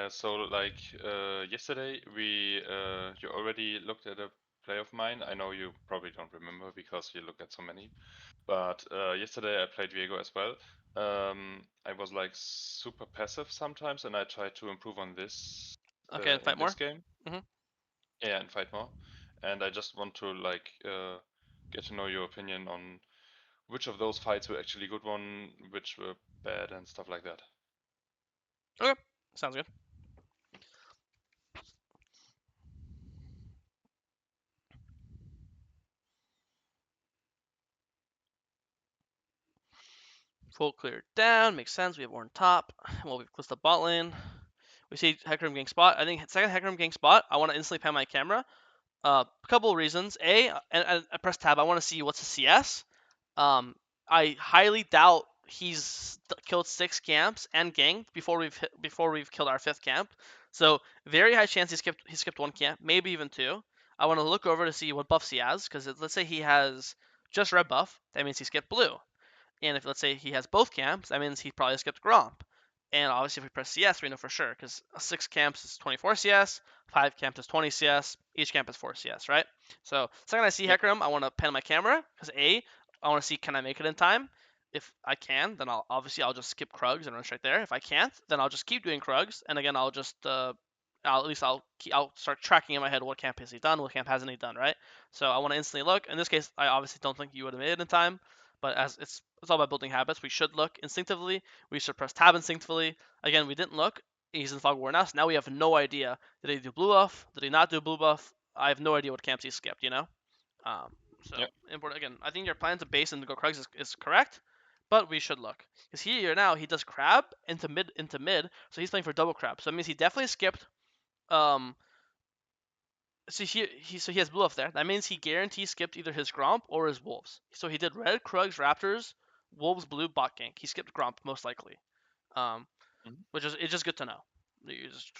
So like yesterday, you already looked at a play of mine. I know you probably don't remember because you look at so many. But yesterday I played Viego as well. I was like super passive sometimes, and I tried to improve on this Okay, and in fight this more. game. Hmm. Yeah, and fight more. And I just want to like get to know your opinion on which of those fights were actually good one, which were bad, and stuff like that. Okay, sounds good. Full clear down, makes sense. We have Warren top. Well, we've closed the bot lane. We see Hecarim getting spot. I think second Hecarim getting spot, I want to instantly pan my camera. A couple of reasons. And I press tab. I want to see what's the CS. I highly doubt he's killed 6 camps and ganked before we've killed our 5th camp. So very high chance he skipped 1 camp, maybe even 2. I want to look over to see what buffs he has, because let's say he has just red buff, that means he skipped blue. And if let's say he has both camps, that means he probably skipped Gromp. And obviously, if we press CS, we know for sure because 6 camps is 24 CS, 5 camps is 20 CS, each camp is 4 CS, right? So second I see Yep. Hecarim, I want to pan my camera because I want to see can I make it in time. If I can, then I'll just skip Krugs and run straight there. If I can't, then I'll just keep doing Krugs, and again I'll start tracking in my head what camp has he done, what camp hasn't he done, right? So I want to instantly look. In this case, I obviously don't think you would have made it in time, but as it's all about building habits. We should look instinctively. We should press tab instinctively. Again, we didn't look. He's in Fog War now, so now we have no idea. Did he do blue buff? Did he not do blue buff? I have no idea what camps he skipped. Um, so Yep. important again. I think your plan to base and to go Krugs is correct, but we should look because here now he does crab into mid, so he's playing for double crab. So that means he definitely skipped. Um, so he has blue buff there. That means he guarantees skipped either his Gromp or his Wolves. So he did red, Krugs, Raptors, Wolves, blue, bot gank. He skipped Gromp most likely. Um, Mhm. which is it's just good to know.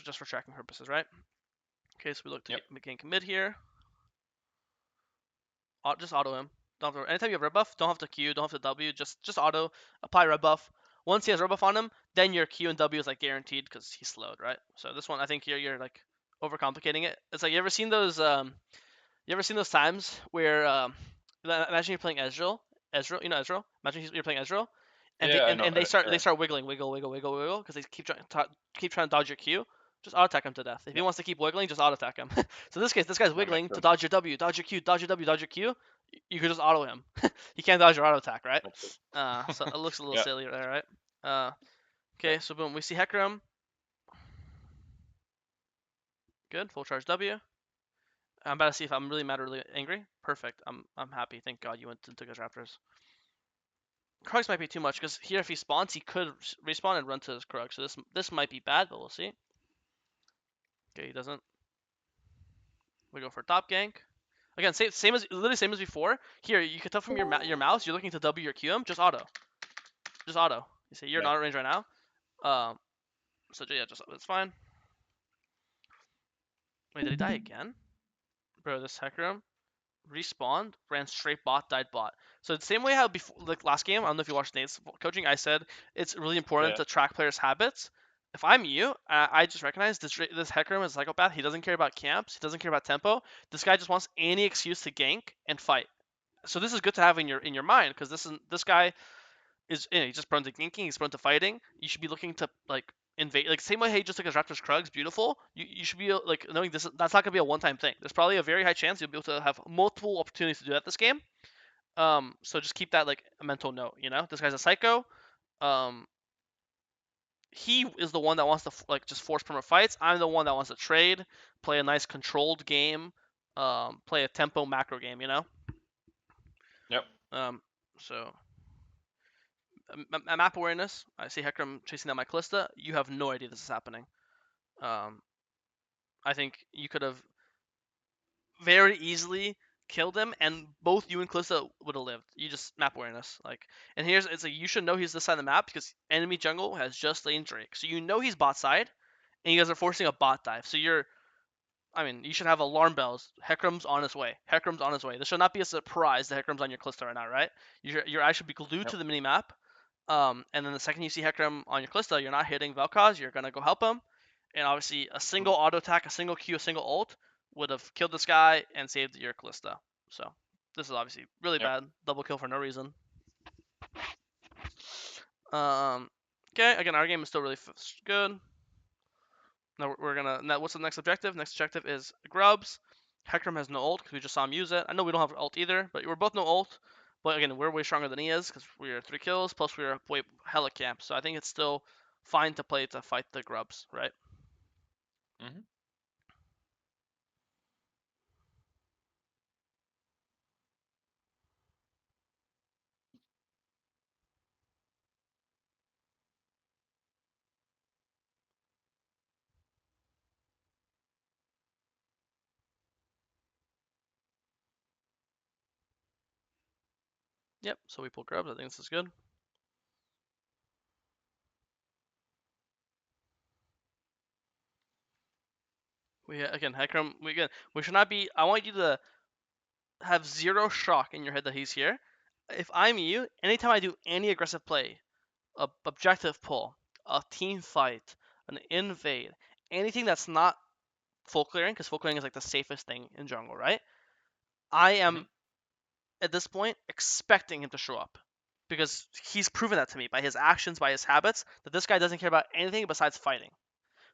Just for tracking purposes, right? Okay, so we look to Yep. gank mid here. Just auto him. Don't have to, anytime you have red buff, don't have to Q, don't have to W. Just auto apply red buff. Once he has red buff on him, then your Q and W is like guaranteed because he's slowed, right? So this one, I think you're like overcomplicating it. It's like you ever seen those times where imagine you're playing Ezreal, you know Ezreal. Imagine you're playing Ezreal, and Yeah, I know. they start wiggling, wiggle, wiggle, wiggle, wiggle, because they keep trying to dodge your Q. Just auto attack him to death. If he Yep. wants to keep wiggling, just auto attack him. So in this case, this guy's That makes wiggling to sense. dodge your W, dodge your Q, dodge your W, dodge your Q. You could just auto him. He can't dodge your auto attack, right? Makes sense. So it looks a little Yeah. silly there, right? Uh, Yep. okay, so boom, we see Hecarim. Good, full charge W. I'm about to see if I'm really mad or really angry. Perfect. I'm happy. Thank God you went and took his Raptors. Krugs might be too much because here if he spawns, he could respawn and run to his Krug. So this might be bad, but we'll see. Okay, he doesn't. We go for top gank. Again, literally same as before. Here you can tell from your mouse, you're looking to W or Q him. Just auto. You see, you're Yeah. not at range right now. Um, so yeah, just it's fine. Wait, did he die again? Bro, this Hecarim respawned, ran straight bot, died bot. So the same way how before, like last game, I don't know if you watched Nate's coaching. I said it's really important Yeah. to track players' habits. If I'm you, I just recognize this Hecarim is a psychopath. He doesn't care about camps. He doesn't care about tempo. This guy just wants any excuse to gank and fight. So this is good to have in your mind because this guy is he's just prone to ganking. He's prone to fighting. You should be looking to like invade. Like same way he just took his Raptors Krugs, beautiful. You should be like knowing that's not gonna be a one time thing. There's probably a very high chance you'll be able to have multiple opportunities to do that this game. So just keep that like a mental note. This guy's a psycho. Um, he is the one that wants to like just force perma fights. I'm the one that wants to trade, play a nice controlled game, play a tempo macro game. Yep. Um, so map awareness. I see Hecarim chasing down my Kalista. You have no idea this is happening. Um, I think you could have very easily killed him, and both you and Kalista would have lived. You just map awareness, and it's like you should know he's this side of the map because enemy jungle has just laid Drake, so you know he's bot side, and you guys are forcing a bot dive. So you should have alarm bells. Hecarim's on his way. Hecarim's on his way. This should not be a surprise that Hecarim's on your Kalista right now, right? Your eye should be glued Yep. to the mini map. And then the second you see Hecarim on your Kalista, you're not hitting Vel'Koz. You're gonna go help him, and obviously a single auto attack, a single Q, a single ult would have killed this guy and saved your Kalista. So this is obviously really Yep. bad. Double kill for no reason. Okay, again, our game is still really good. Now we're gonna. Now, what's the next objective? Next objective is Grubs. Hecarim has no ult because we just saw him use it. I know we don't have ult either, but we're both no ult. But again, we're way stronger than he is because we are 3 kills, plus we are way hella camp. So I think it's still fine to play to fight the Grubs, right? Mm-hmm. Yep, so we pull Grubs. I think this is good. We again, Hecarim. We should not be. I want you to have zero shock in your head that he's here. If I'm you, anytime I do any aggressive play, a objective pull, a team fight, an invade, anything that's not full clearing, because full clearing is like the safest thing in jungle, right? I am Mm-hmm. at this point expecting him to show up because he's proven that to me by his actions, by his habits, that this guy doesn't care about anything besides fighting.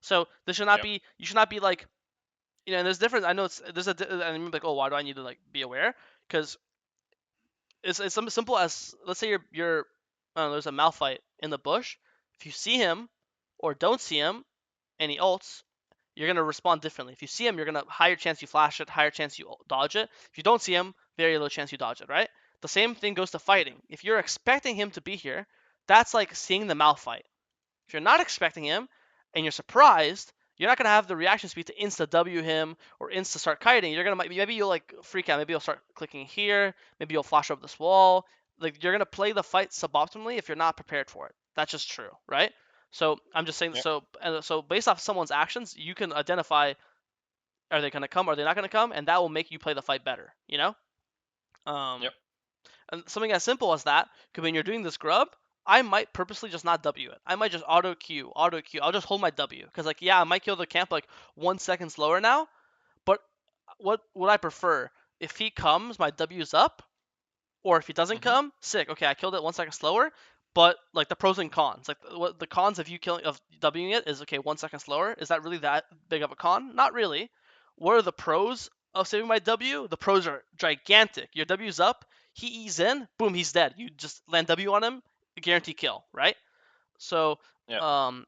So this should not Yep. be. You should not be like, and there's difference. I know there's and I'm like, oh, why do I need to like be aware? Because it's something simple as, let's say you're I don't know, there's a Malphite in the bush. If you see him or don't see him and he ults, you're gonna respond differently. If you see him, you're gonna higher chance you flash it, higher chance you dodge it. If you don't see him, very low chance you dodge it, right? The same thing goes to fighting. If you're expecting him to be here, that's like seeing the Malphite. If you're not expecting him and you're surprised, you're not gonna have the reaction speed to insta W him or insta start kiting. You're gonna maybe you'll like freak out. Maybe you'll start clicking here. Maybe you'll flash over this wall. Like you're gonna play the fight suboptimally if you're not prepared for it. That's just true, right? So I'm just saying. Yep. So based off someone's actions, you can identify, are they gonna come? Are they not gonna come? And that will make you play the fight better. You know. Um, Yep. and something as simple as that could be when you're doing this grub, I might purposely just not W it. I might just auto Q, auto Q. I'll just hold my W. Because, like, yeah, I might kill the camp like 1 second slower now, but what would I prefer? If he comes, my W's up, or if he doesn't Mm-hmm. come, sick. Okay, I killed it 1 second slower, but like the pros and cons. Like what the cons of you killing of Wing it is, okay, 1 second slower. Is that really that big of a con? Not really. What are the pros of saving my W? The pros are gigantic. Your W's up, he ease in, boom, he's dead. You just land W on him, guarantee kill, right? So, Yeah. um,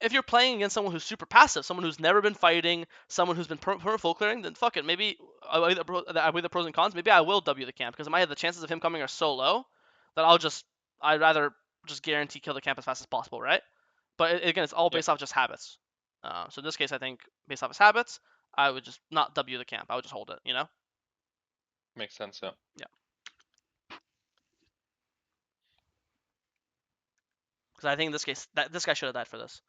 if you're playing against someone who's super passive, someone who's never been fighting, someone who's been permanent full clearing, then fuck it. Maybe I weigh the pros and cons. Maybe I will W the camp because in my head the chances of him coming are so low that I'd rather just guarantee kill the camp as fast as possible, right? But again, it's all Yep. based off just habits. So in this case, I think based off his habits, I would just not W the camp. I would just hold it, you know? Makes sense. Yeah. Yeah. Because I think in this case, that this guy should have died for this.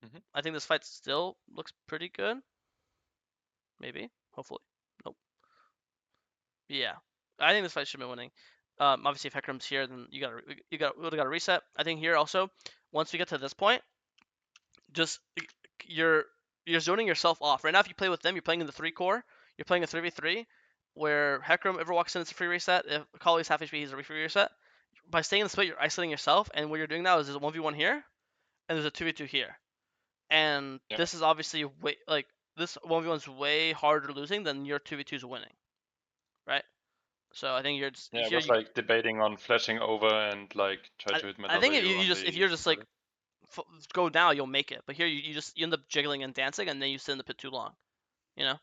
Mm-hmm. I think this fight still looks pretty good. Maybe, hopefully. Nope. Yeah, I think this fight should be winning. Obviously, if Hecarim's here, then we got to reset. I think here also, once we get to this point, just you're zoning yourself off. Right now, if you play with them, you're playing in the 3 core. You're playing a 3v3, where Hecarim ever walks in, it's a free reset. If Akali's half HP, he's a free reset. By staying in the split, you're isolating yourself, and what you're doing now is there's a 1v1 here, and there's a 2v2 here. And Yep. this is obviously way like this 1v1's way harder losing than your 2v2's winning, right? So I think you're just Yeah. I here. was like debating on flashing over and like try to hit my I think if W on if the you're just like starter. go now, you'll make it. But here you end up jiggling and dancing, and then you sit in the pit too long, you know.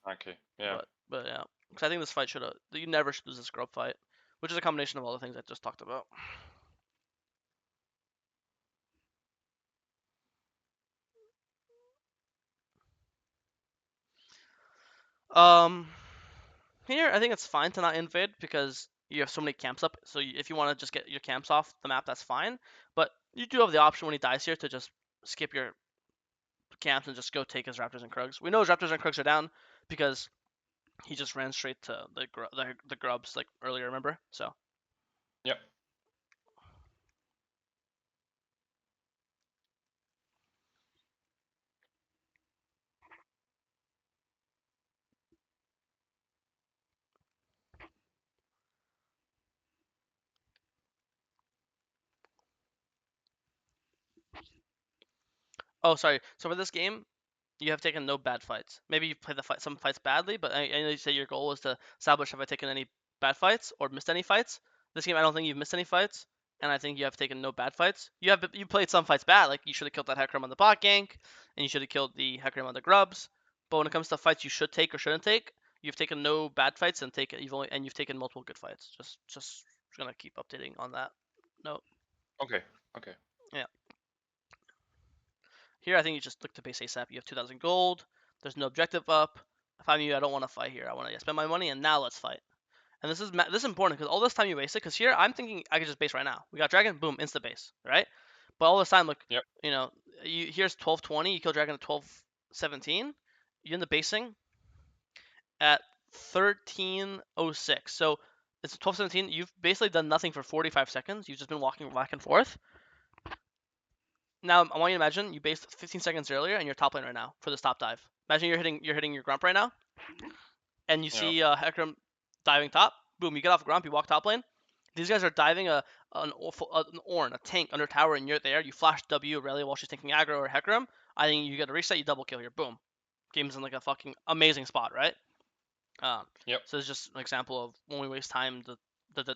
Okay. Yeah. But yeah, because I think this fight should have you never should lose this grub fight, which is a combination of all the things I just talked about. Um, Here I think it's fine to not invade because you have so many camps up. So if you want to just get your camps off the map, that's fine. But you do have the option when he dies here to just skip your camps and just go take his Raptors and Krugs. We know his Raptors and Krugs are down because he just ran straight to the grubs like earlier, remember? So Yep. Oh, sorry. So for this game, you have taken no bad fights. Maybe you've played some fights badly, but I know you say your goal was to establish have I taken any bad fights or missed any fights. This game, I don't think you've missed any fights, and I think you have taken no bad fights. You played some fights bad, like you should have killed that Hecarim on the bot gank, and you should have killed the Hecarim on the grubs. But when it comes to fights you should take or shouldn't take, you've taken no bad fights and you've taken multiple good fights. Just gonna keep updating on that note. Okay. Okay. Yeah. Here, I think you just look to base ASAP. You have 2,000 gold. There's no objective up. If I'm you, I don't want to fight here. I want to spend my money, and now let's fight. And this is important because all this time you wasted. Because here, I'm thinking I could just base right now. We got dragon, boom, insta base, right? But all this time, look, Yep. here's 12:20. You kill dragon at 12:17. You end up basing at 13:06. So it's 12:17. You've basically done nothing for 45 seconds. You've just been walking back and forth. Now I want you to imagine you based 15 seconds earlier and you're top lane right now for this top dive. Imagine you're hitting your grump right now, and you see Hecarim diving top. Boom, you get off grump, you walk top lane. These guys are diving an Ornn, a tank under tower, and you're there. You flash W Aurelia while she's taking aggro or Hecarim. I think you get a reset, you double kill here. Boom, game's in like a fucking amazing spot, right? Yep. So it's just an example of when we waste time, the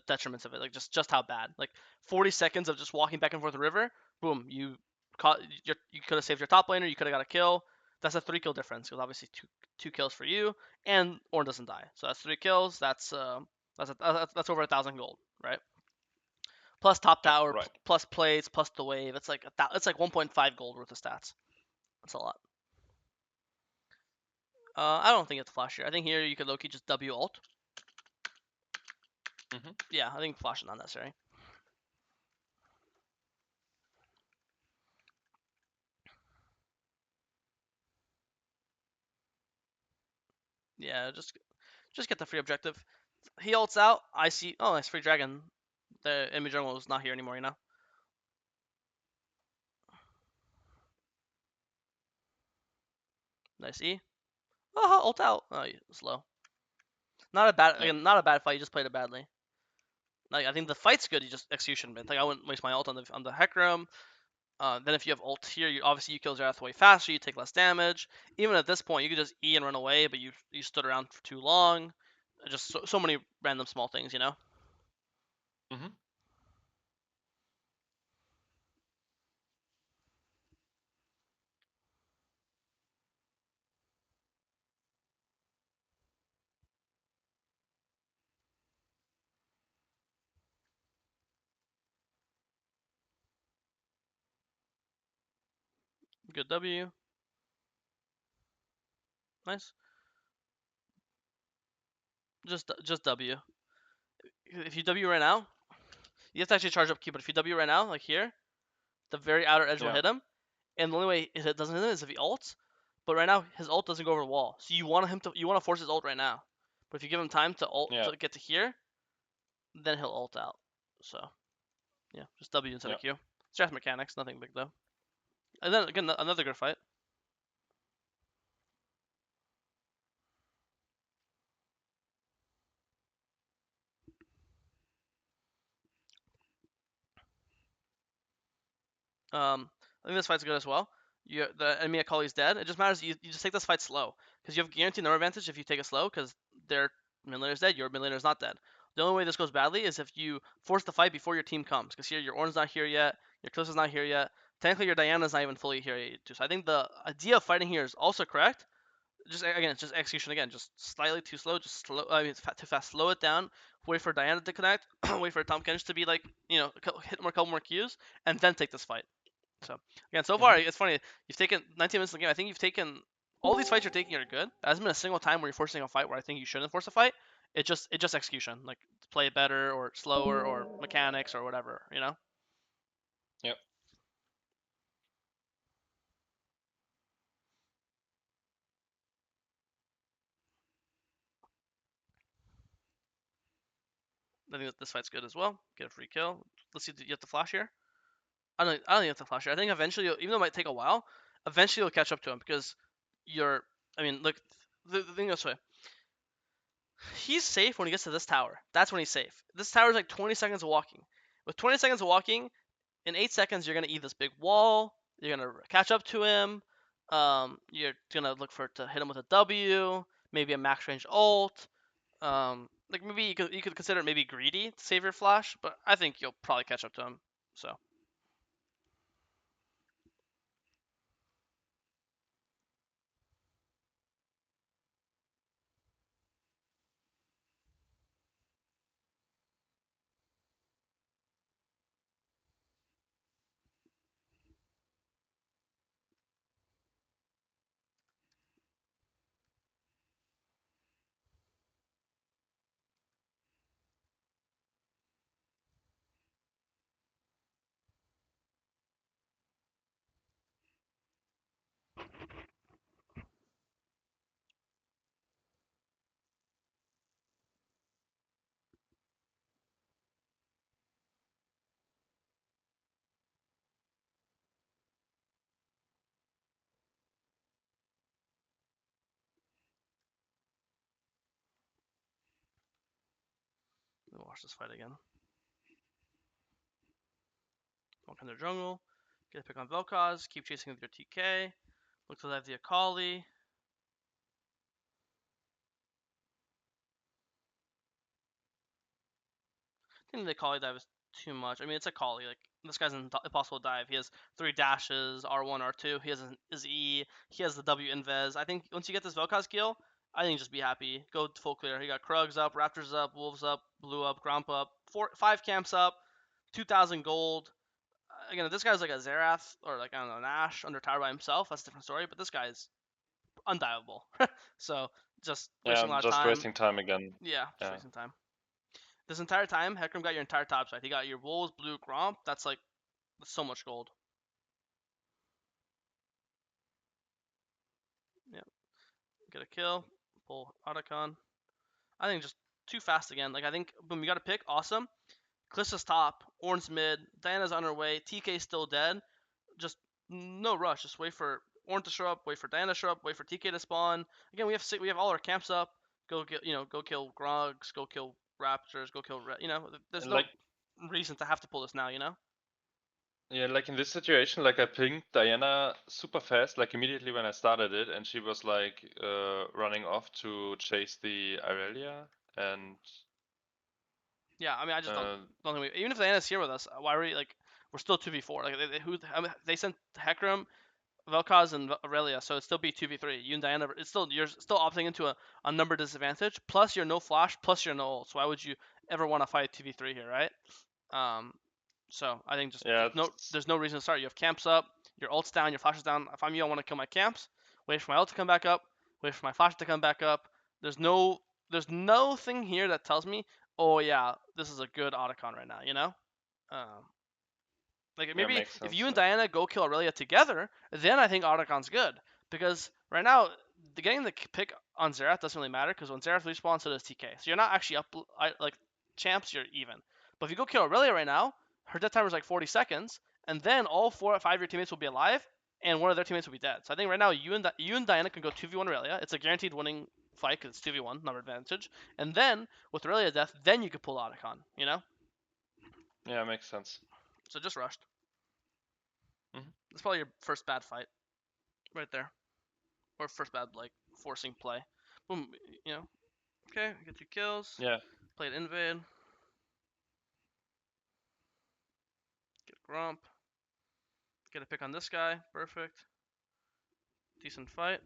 detriments of it, like just how bad. Like 40 seconds of just walking back and forth the river. Boom, you could have saved your top laner. You could have got a kill. That's a 3-kill difference because obviously two kills for you, and Ornn doesn't die. So that's 3 kills. That's over 1,000 gold, right? Plus top tower, right. plus plates, plus the wave. It's like 1.5 gold worth of stats. That's a lot. I don't think it's flash here. I think here you could low-key just W ult. Yeah, I think flash is not necessary. Yeah, just get the free objective. He ults out. I see. Oh, nice free dragon. The enemy jungle is not here anymore. Nice E. Oh, ult out. Oh, slow. Not a bad fight. You just played it badly. Like I think the fight's good. You just execution been. Like I wouldn't waste my ult on the Hecarim. Then if you have ult here, you kill Xerath way faster. You take less damage. Even at this point, you could just E and run away, but you stood around for too long. Just so many random small things, Good W. Nice. Just W. If you W right now, you have to actually charge up Q. But if you W right now, like here, the very outer edge will hit him. And the only way it doesn't hit him is if he ults. But right now, his ult doesn't go over the wall. So you want to force his ult right now. But if you give him time to ult to get to here, then he'll ult out. So yeah, just W instead of Q. It's just mechanics, nothing big though. And then again, another good fight. I think this fight's good as well. The enemy Akali's dead. It just matters you just take this fight slow because you have guaranteed number advantage if you take it slow because their mid laner's dead, your mid laner's not dead. The only way this goes badly is if you force the fight before your team comes because here your Ornn's not here yet, your Kalista's not here yet. Technically your Diana's not even fully here yet too. So I think the idea of fighting here is also correct. It's just execution again, just slightly too slow, just slow. I mean, it's too fast. Slow it down. Wait for Diana to connect. Wait for Tahm Kench to be like, hit a couple more Qs, and then take this fight. So again, so far it's funny. You've taken 19 minutes in the game. I think you've taken all these fights you're taking are good. There hasn't been a single time where you're forcing a fight where I think you shouldn't force a fight. It's just execution, like play it better or slower or mechanics or whatever. Yep. I think that this fight's good as well. Get a free kill. Let's see. You have to flash here. I don't think you have to flash here. I think eventually, even though it might take a while, eventually you'll catch up to him because you're. I mean, look, the thing this way. He's safe when he gets to this tower. That's when he's safe. This tower is like 20 seconds of walking. With 20 seconds of walking, in 8 seconds you're gonna eat this big wall. You're gonna catch up to him. You're gonna look for to hit him with a W, maybe a max range ult. Like maybe you could consider it maybe greedy to save your flash, but I think you'll probably catch up to him. So we'll watch this fight again. Walk in their jungle, get a pick on Vel'Koz, keep chasing with your TK. Look to dive the Akali. I think the Akali dive is too much. I mean, it's Akali. Like this guy's an impossible dive. He has 3 dashes, R1, R2. He has his E. He has the W invis. I think once you get this Vel'Koz kill, I think just be happy. Go full clear. He got Krugs up, Raptors up, Wolves up, Blue up, Gromp up, 5 camps up, 2,000 gold. Again, if this guy's like a Xerath or like I don't know Nash under tower by himself, that's a different story. But this guy's undiveable. So just wasting a Yeah, lot of just time. wasting time again. Yeah, just Yeah. wasting time. This entire time, Hecarim got your entire top side. He got your Wolves, Blue, Gromp. That's like so much gold. Yeah, get a kill, pull Otacon. I think just too fast again. Like I think boom, you got to pick. Awesome. Kalissa's top, Ornn's mid, Diana's on her way, TK's still dead. Just no rush. Just wait for Ornn to show up, wait for Diana to show up, wait for TK to spawn. Again, we have all our camps up. Go get go kill Grogs, go kill Raptors, go kill There's And no like reason to have to pull this now. yeah, like in this situation, like I pinged Diana super fast, like immediately when I started it, and she was like running off to chase the Irelia, and Yeah, I mean, I just uh, don't think even if Diana's here with us, why are we like we're still 2v4? Like they sent Hecarim, Vel'Koz, and Aurelia, so it'd still be 2v3. You and Diana, you're still opting into a number disadvantage. Plus you're no flash, plus you're no ult. So why would you ever want to fight 2v3 here, right? Um, so I think just yeah, there's no reason to start. You have camps up, your ult's down, your flash is down. If I'm you, I want to kill my camps, wait for my ult to come back up, wait for my flash to come back up. There's no thing here that tells me, oh yeah, this is a good Otacon right now. Um, like yeah, maybe makes if sense. you and Diana go kill Aurelia together, then I think Otacon's good because right now getting the pick on Xerath doesn't really matter because when Xerath respawns, so does TK. So you're not actually up like champs, you're even. But if you go kill Aurelia right now, her death timer is like 40 seconds, and then all 4 or 5 of your teammates will be alive, and one of their teammates will be dead. So I think right now you and Diana can go 2v1 Aurelia. It's a guaranteed winning fight because it's 2v1, number advantage. And then with Aurelia death, then you could pull Otacon. Yeah, makes sense. So just rushed. Mhm. It's probably your first bad fight, right there, or first bad like forcing play. Boom, Okay, get 2 kills. Yeah, Played invade. Get a Grump. Get a pick on this guy. Perfect. Decent fight.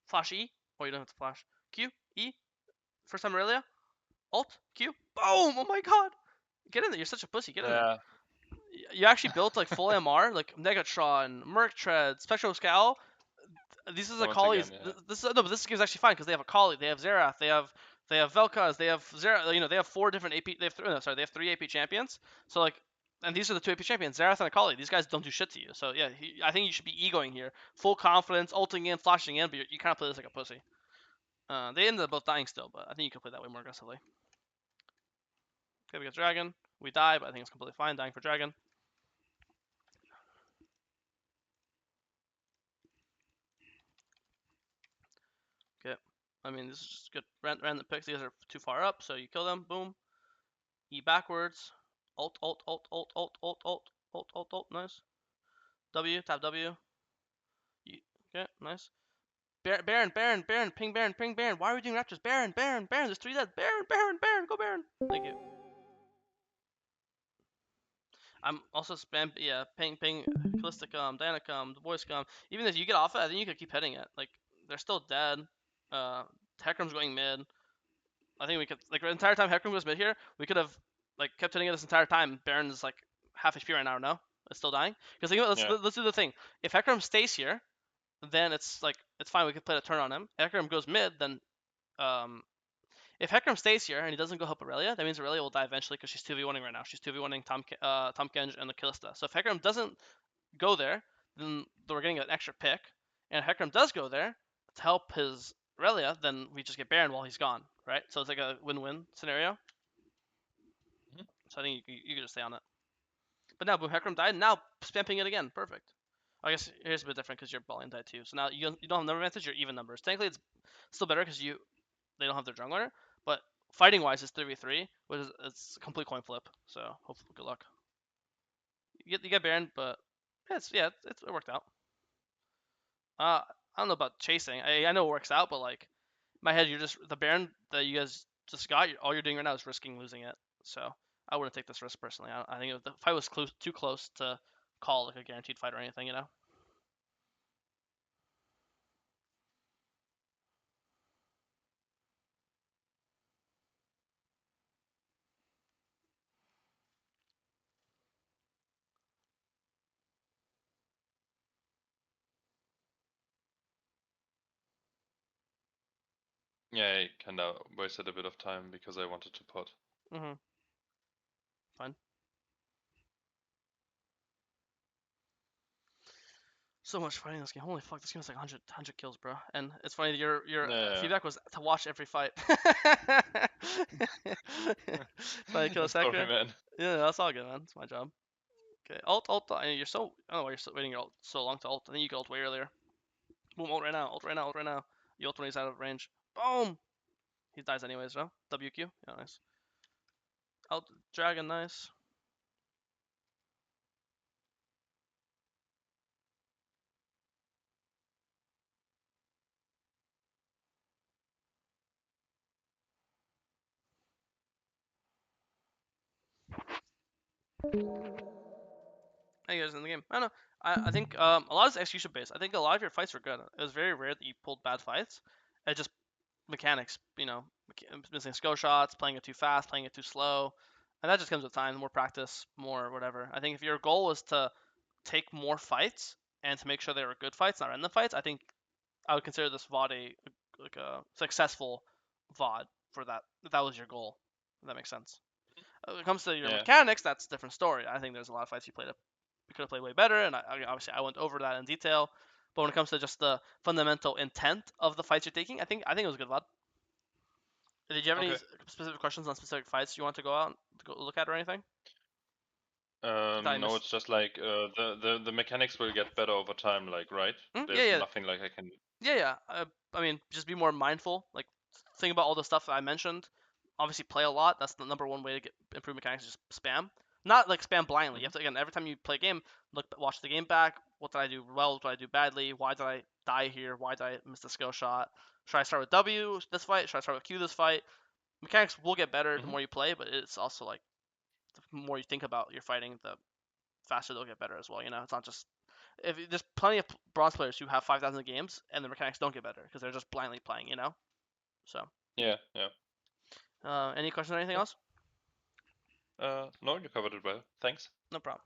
Flash E. Oh, you don't have to flash. Q. E. First time Aurelia. Alt. Q. Boom! Oh my god! Get in there. You're such a pussy. Get in there. yeah. You actually built like full MR, like Megatron, Merc Tread, Spectral Scowl. These is Once again, Akali's. yeah. This no, but this game is actually fine because they have Akali, they have Xerath, they have Vel'Koz, they have Xerath. They have 4 different AP. They have they have 3 AP champions. So like, and these are the 2 AP champions, Xerath and Akali. These guys don't do shit to you. So yeah, I think you should be egoing here, full confidence, ulting in, flashing in, but you kind of play this like a pussy. They ended up both dying still, but I think you could play that way more aggressively. Okay, we got Dragon. We die, but I think it's completely fine dying for Dragon. Okay. I mean, this is just good random picks. These are too far up, so you kill them. Boom. E backwards. Alt, alt, alt, alt, alt, alt, alt, alt, alt, alt. Nice. W, tap W. Okay, nice. Baron, ping Baron. Why are we doing Raptors? Baron, there's 3 dead. Baron, go Baron. Thank you. I'm also ping, Calista come, Diana come, the boys come. Even if you get off it, I think you could keep hitting it. Like, they're still dead. Hecarim's going mid. I think we could, like, the entire time Hecarim was mid here, we could have, like, kept hitting it this entire time. Baron's, like, half HP right now, no? It's still dying? Because let's do the thing. If Hecarim stays here, then it's, like, it's fine. We could play a turn on him. Hecarim goes mid, then, if Hecarim stays here and he doesn't go help Aurelia, that means Aurelia will die eventually because she's 2v1ing right now. She's 2v1ing Tahm Kench and the Kalista. So if Hecarim doesn't go there, then we're getting an extra pick. And if Hecarim does go there to help his Aurelia, then we just get Baron while he's gone, right? So it's like a win-win scenario. Mhm. So I think you can just stay on it. But now, boom, Hecarim died. Now spamming it again. Perfect. I guess here's a bit different because your Balian died too. So now you don't have number advantage, you're even numbers. Technically, it's still better because they don't have their jungler, but fighting wise, it's 3v3, which is it's a complete coin flip. So hopefully, good luck. You get Baron, but it worked out. I don't know about chasing. I know it works out, but like in my head, you're just the Baron that you guys just got. All you're doing right now is risking losing it. So I wouldn't take this risk personally. I think if the fight was too close to call like a guaranteed fight or anything, you know. Yeah, I kinda wasted a bit of time because I wanted to pot. Mm-hmm. Fine. So much fighting in this game. Holy fuck, this game is like 100 kills, bro. And it's funny, your Yeah. feedback was to watch every fight. Funny, kill a Sorry, Sakura. man. Yeah, that's all good, man. It's my job. Okay, ult. I mean, I don't know why you're waiting your ult so long to ult. I think you could ult way earlier. Boom, ult right now. You ult when he's out of range. Boom! He dies anyways, no? WQ? Yeah, nice. Ult Dragon, nice. How you guys in the game? I don't know. I think a lot is execution based. I think a lot of your fights were good. It was very rare that you pulled bad fights. It just mechanics, missing skill shots, playing it too fast, playing it too slow, and that just comes with time, more practice, more whatever. I think if your goal was to take more fights and to make sure they were good fights, not random fights, I think I would consider this VOD a successful VOD for that. If that was your goal, if that makes sense. When it comes to your mechanics, that's a different story. I think there's a lot of fights you could have played way better, and obviously I went over that in detail. But when it comes to just the fundamental intent of the fights you're taking, I think it was a good VOD. Did you have any specific questions on specific fights you want to go look at or anything? No, it's just like the mechanics will get better over time, like, right? There's nothing like I can. Yeah. I mean, just be more mindful. Like, think about all the stuff that I mentioned. Obviously, play a lot. That's the number one way to improve mechanics. Is just spam. Not like spam blindly. You have to, again, every time you play a game, watch the game back. What did I do well? What did I do badly? Why did I die here? Why did I miss the skill shot? Should I start with W this fight? Should I start with Q this fight? Mechanics will get better the more you play, but it's also like the more you think about your fighting, the faster they'll get better as well. You know, it's not just if there's plenty of bronze players who have 5,000 games and the mechanics don't get better because they're just blindly playing. You know, so Yeah. Any questions or anything else? No, you covered it well. Thanks. No problem.